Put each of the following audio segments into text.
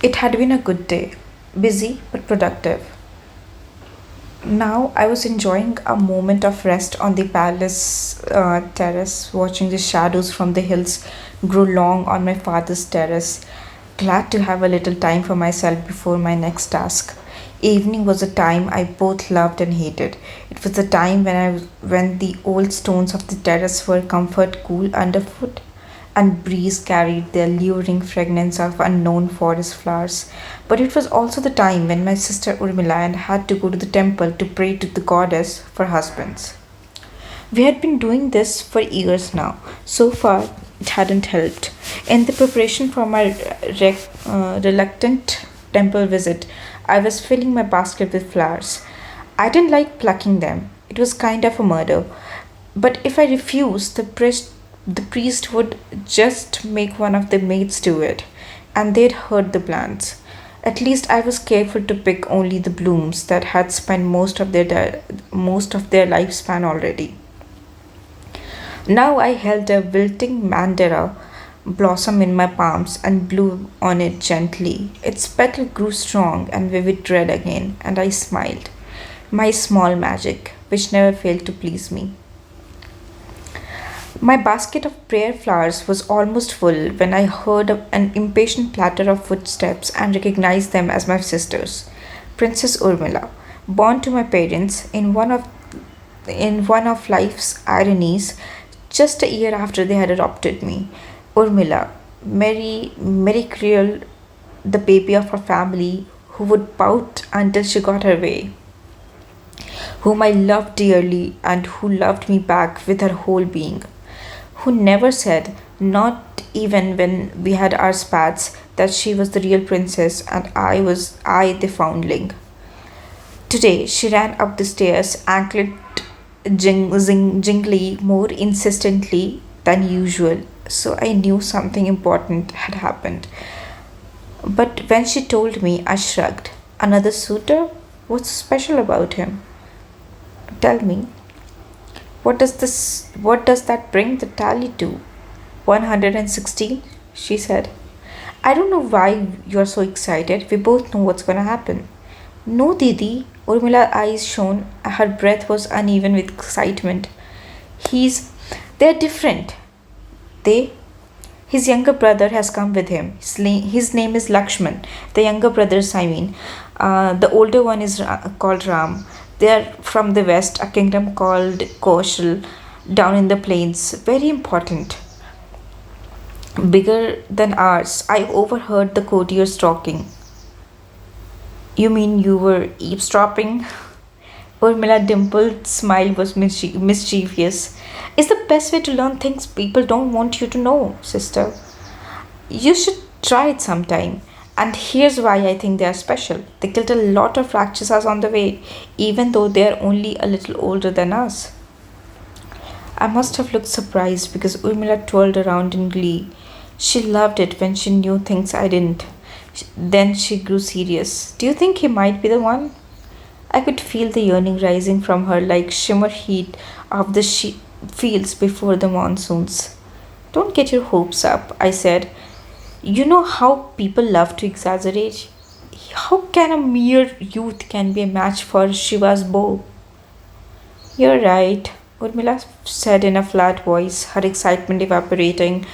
It had been a good day, busy but productive. Now I was enjoying a moment of rest on the palace terrace, watching the shadows from the hills grow long on my father's terrace. Glad to have a little time for myself before my next task. Evening was a time I both loved and hated. It was the time when the old stones of the terrace were comfort cool underfoot and breeze carried the alluring fragrance of unknown forest flowers. But it was also the time when my sister Urmila had to go to the temple to pray to the goddess for husbands. We had been doing this for years now. So far, it hadn't helped. In the preparation for my reluctant temple visit, I was filling my basket with flowers. I didn't like plucking them. It was kind of a murder. But if I refused, the priest would just make one of the maids do it, and they'd hurt the plants. At least I was careful to pick only the blooms that had spent most of their lifespan already. Now I held a wilting mandara blossom in my palms and blew on it gently. Its petal grew strong and vivid red again, and I smiled. My small magic, which never failed to please me. My basket of prayer flowers was almost full when I heard an impatient clatter of footsteps and recognized them as my sisters, Princess Urmila, born to my parents in one of life's ironies, just a year after they had adopted me. Urmila, Mary Creole, the baby of our family, who would pout until she got her way, whom I loved dearly and who loved me back with her whole being, who never said, not even when we had our spats, that she was the real princess and I the foundling. Today she ran up the stairs, anklet jingly more insistently than usual, so I knew something important had happened. But when she told me, I shrugged. Another suitor? What's special about him? Tell me, what does that bring the tally to? 116, she said. I don't know why you're so excited. We both know what's gonna happen. No, Didi. Urmila's eyes shone. Her breath was uneven with excitement. He's. They're different. They. His younger brother has come with him. His name is Lakshman. The younger brothers, I mean. The older one is called Ram. They are from the west, a kingdom called Kaushal, down in the plains. Very important. Bigger than ours. I overheard the courtiers talking. You mean you were eavesdropping? Urmila dimpled smile was mischievous. It's the best way to learn things people don't want you to know, sister. You should try it sometime. And here's why I think they are special. They killed a lot of Rakshasas on the way, even though they are only a little older than us. I must have looked surprised because Urmila twirled around in glee. She loved it when she knew things I didn't. Then she grew serious. Do you think he might be the one? I could feel the yearning rising from her like shimmer heat of the fields before the monsoons. Don't get your hopes up, I said. You know how people love to exaggerate? How can a mere youth can be a match for Shiva's bow? You're right, Urmila said in a flat voice, her excitement evaporating.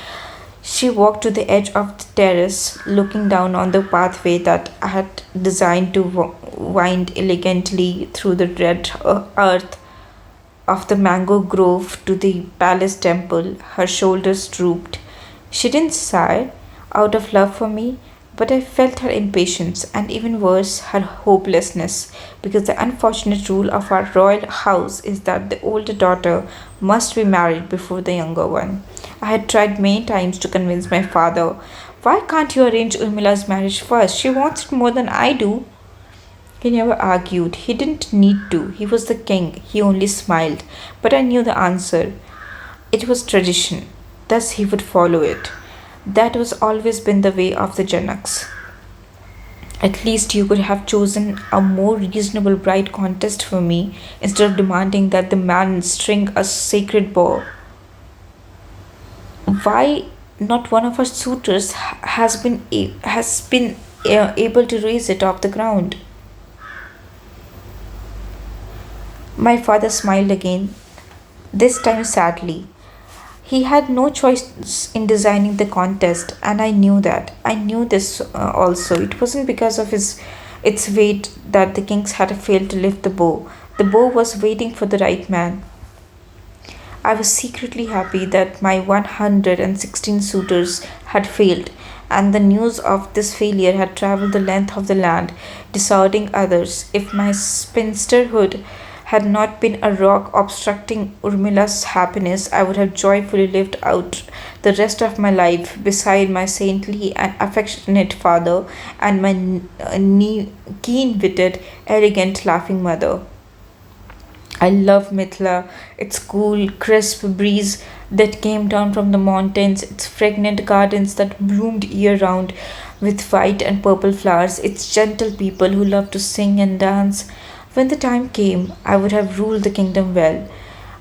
She walked to the edge of the terrace, looking down on the pathway that I had designed to wind elegantly through the red earth of the mango grove to the palace temple. Her shoulders drooped. She didn't sigh out of love for me, but I felt her impatience and even worse, her hopelessness, because the unfortunate rule of our royal house is that the older daughter must be married before the younger one. I had tried many times to convince my father, why can't you arrange Urmila's marriage first? She wants it more than I do. He never argued. He didn't need to. He was the king. He only smiled. But I knew the answer. It was tradition. Thus he would follow it. That was always been the way of the Janaks. At least you could have chosen a more reasonable bride contest for me instead of demanding that the man string a sacred bow. Why not one of our suitors has been able to raise it off the ground. My father smiled again, this time sadly. He had no choice in designing the contest, and I knew that. I knew this also. It wasn't because of its weight that the kings had failed to lift the bow. The bow was waiting for the right man. I was secretly happy that my 116 suitors had failed, and the news of this failure had traveled the length of the land, disheartening others. If my spinsterhood had not been a rock obstructing Urmila's happiness, I would have joyfully lived out the rest of my life beside my saintly and affectionate father and my keen witted, arrogant, laughing mother. I love Mithila, its cool, crisp breeze that came down from the mountains, its fragrant gardens that bloomed year round with white and purple flowers, its gentle people who loved to sing and dance. When the time came, I would have ruled the kingdom well.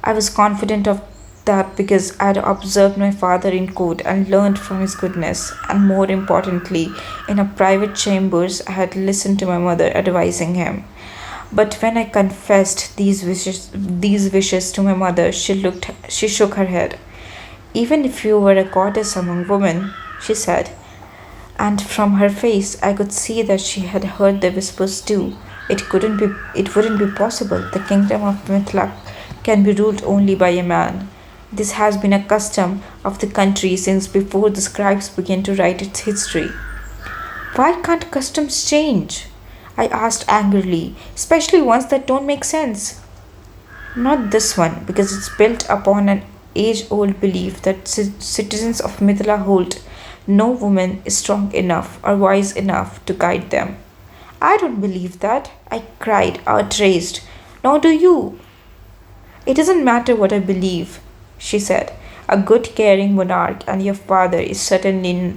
I was confident of that because I had observed my father in court and learned from his goodness, and more importantly, in a private chambers, I had listened to my mother advising him. But when I confessed these wishes to my mother, she shook her head. Even if you were a goddess among women, she said, and from her face I could see that she had heard the whispers too. It wouldn't be possible. The kingdom of Mithila can be ruled only by a man. This has been a custom of the country since before the scribes began to write its history. Why can't customs change? I asked angrily, especially ones that don't make sense. Not this one, because it's built upon an age old belief that citizens of Mithila hold no woman is strong enough or wise enough to guide them. I don't believe that, I cried, outraged. Nor do you. It doesn't matter what I believe, she said. A good, caring monarch, and your father is certainly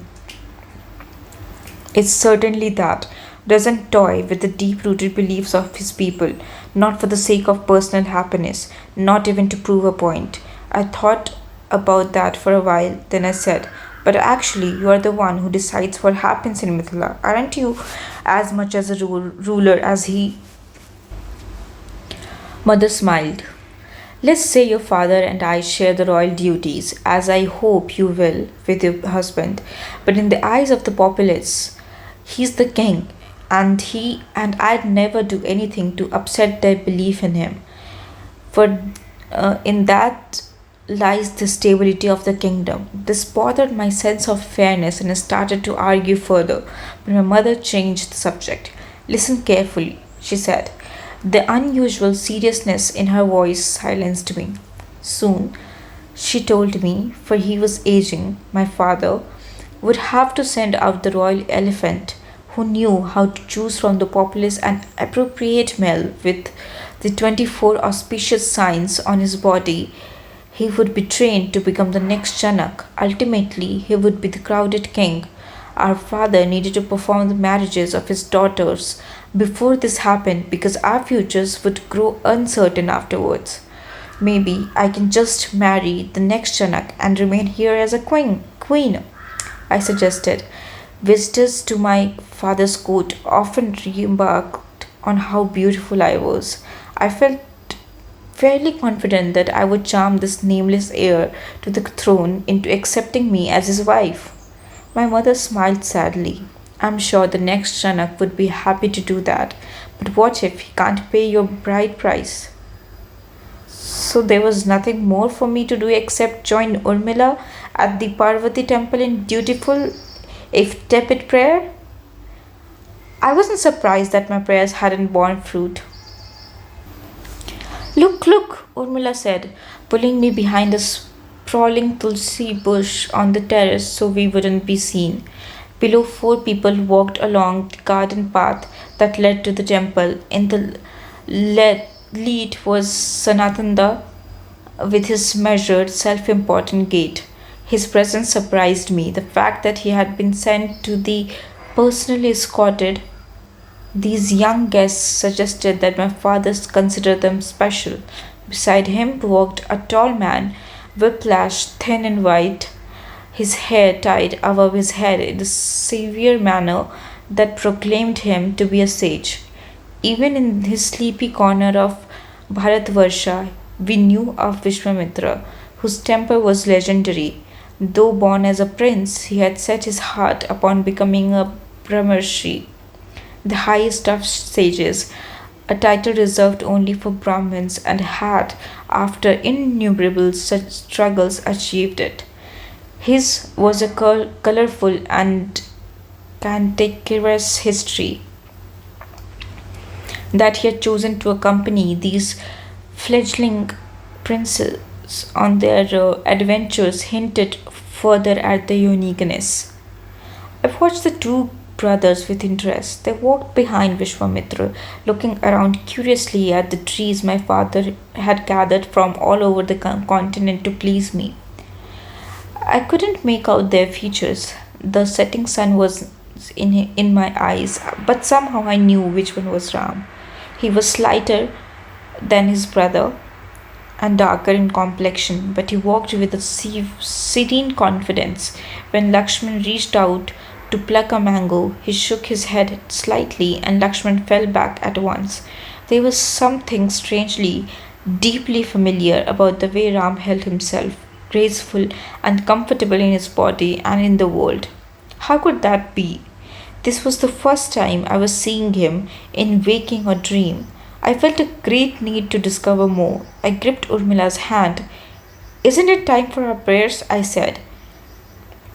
that. Doesn't toy with the deep rooted beliefs of his people, not for the sake of personal happiness, not even to prove a point. I thought about that for a while, then I said, but actually, you are the one who decides what happens in Mithila, aren't you? As much as a ruler as he. Mother smiled. Let's say your father and I share the royal duties, as I hope you will with your husband. But in the eyes of the populace, he's the king, and I'd never do anything to upset their belief in him. For in that lies the stability of the kingdom. This bothered my sense of fairness, and I started to argue further. But my mother changed the subject. Listen carefully, she said. The unusual seriousness in her voice silenced me. Soon, she told me, for he was aging, my father would have to send out the royal elephant who knew how to choose from the populace an appropriate male with the 24 auspicious signs on his body. He would be trained to become the next Janak. Ultimately, he would be the crowded king. Our father needed to perform the marriages of his daughters before this happened because our futures would grow uncertain afterwards. Maybe I can just marry the next Janak and remain here as a queen, I suggested. Visitors to my father's court often remarked on how beautiful I was. I felt fairly confident that I would charm this nameless heir to the throne into accepting me as his wife. My mother smiled sadly. I'm sure the next Janak would be happy to do that, but what if he can't pay your bride price? So there was nothing more for me to do except join Urmila at the Parvati temple in dutiful, if tepid prayer? I wasn't surprised that my prayers hadn't borne fruit. Look, look, Urmila said, pulling me behind a sprawling tulsi bush on the terrace so we wouldn't be seen. Below, four people walked along the garden path that led to the temple. In the lead was Sanatanda with his measured, self important gait. His presence surprised me. The fact that he had been sent to the personally escorted these young guests suggested that my father considered them special. Beside him walked a tall man, whiplash, thin and white, his hair tied above his head in a severe manner that proclaimed him to be a sage. Even in his sleepy corner of Bharatvarsha, we knew of Vishwamitra, whose temper was legendary. Though born as a prince, he had set his heart upon becoming a Brahmarshi, the highest of sages, a title reserved only for Brahmins, and had, after innumerable such struggles, achieved it. His was a colorful and cantankerous history that he had chosen to accompany these fledgling princes on their adventures hinted further at the uniqueness. I watched the two brothers with interest. They walked behind Vishwamitra, looking around curiously at the trees my father had gathered from all over the continent to please me. I couldn't make out their features. The setting sun was in my eyes, but somehow I knew which one was Ram. He was slighter than his brother and darker in complexion, but he walked with a serene confidence. When Lakshman reached out to pluck a mango, he shook his head slightly and Lakshman fell back at once. There was something strangely, deeply familiar about the way Ram held himself, graceful and comfortable in his body and in the world. How could that be? This was the first time I was seeing him in waking or dream. I felt a great need to discover more. I gripped Urmila's hand. Isn't it time for our prayers? I said,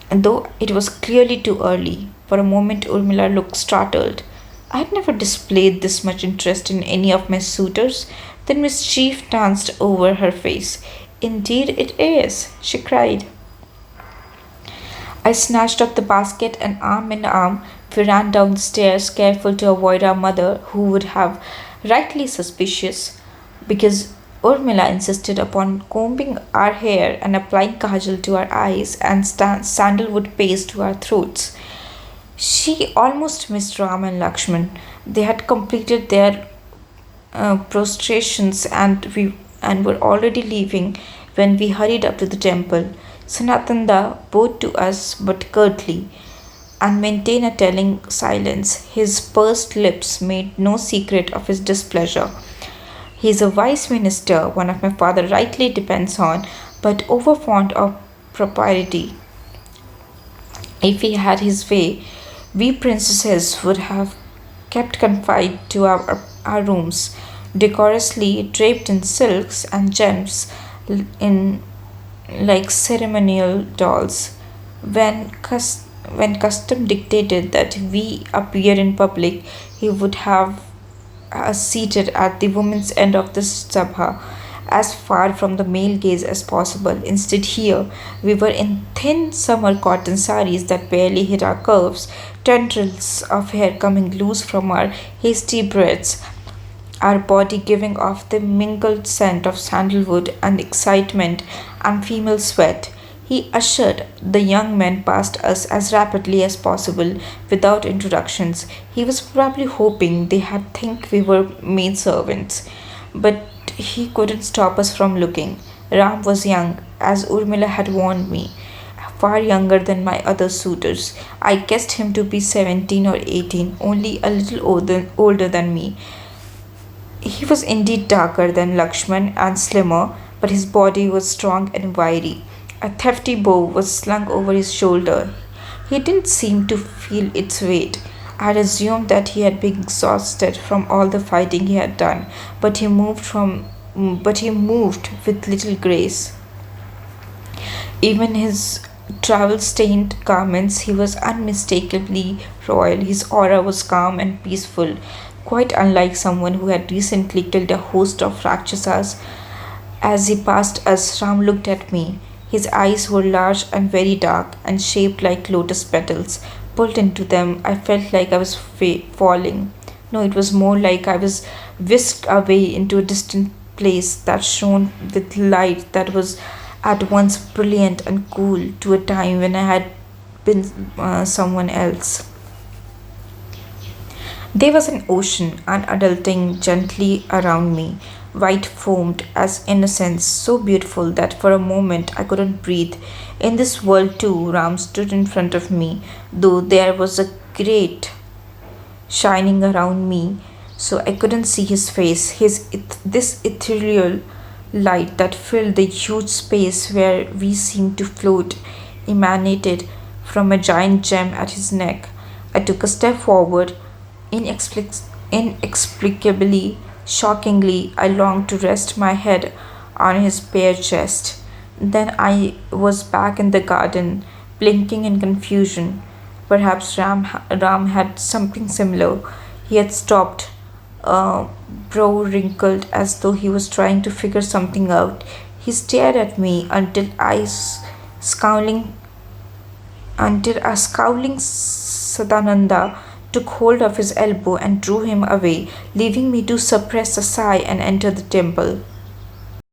though it was clearly too early. For a moment, Urmila looked startled. I had never displayed this much interest in any of my suitors. Then mischief danced over her face. Indeed, it is, she cried. I snatched up the basket and arm in arm we ran down the stairs, careful to avoid our mother, who would have rightly suspicious because Urmila insisted upon combing our hair and applying kajal to our eyes and sandalwood paste to our throats. She almost missed Ram and Lakshman. They had completed their prostrations and were already leaving when we hurried up to the temple. Sanatanda bowed to us but curtly and maintained a telling silence. His pursed lips made no secret of his displeasure. He is a wise minister, one of my father rightly depends on, but overfond of propriety. If he had his way, we princesses would have kept confined to our rooms, decorously draped in silks and gems, in like ceremonial dolls. When when custom dictated that we appear in public, he would have us seated at the women's end of the sabha, as far from the male gaze as possible. Instead, here we were in thin summer cotton saris that barely hid our curves, tendrils of hair coming loose from our hasty braids, our body giving off the mingled scent of sandalwood and excitement and female sweat. He ushered the young men past us as rapidly as possible without introductions. He was probably hoping they had think we were maidservants, but he couldn't stop us from looking. Ram was young, as Urmila had warned me, far younger than my other suitors. I guessed him to be 17 or 18, only a little older than me. He was indeed darker than Lakshman and slimmer, but his body was strong and wiry. A hefty bow was slung over his shoulder. He didn't seem to feel its weight. I had assumed that he had been exhausted from all the fighting he had done, but he moved with little grace. Even his travel-stained garments, he was unmistakably royal. His aura was calm and peaceful, quite unlike someone who had recently killed a host of Rakshasas. As he passed us, Ram looked at me. His eyes were large and very dark and shaped like lotus petals. Pulled into them, I felt like I was falling. No, it was more like I was whisked away into a distant place that shone with light that was at once brilliant and cool to a time when I had been someone else. There was an ocean unadulterating gently around me, white foamed as innocence, so beautiful that for a moment I couldn't breathe. In this world too, Ram stood in front of me, though there was a great shining around me so I couldn't see his face. This ethereal light that filled the huge space where we seemed to float emanated from a giant gem at his neck. I took a step forward, inexplicably, shockingly. I longed to rest my head on his bare chest. Then I was back in the garden, blinking in confusion. Perhaps Ram had something similar. He had stopped, brow wrinkled as though he was trying to figure something out. He stared at me scowling until a scowling Sadananda took hold of his elbow and drew him away, leaving me to suppress a sigh and enter the temple.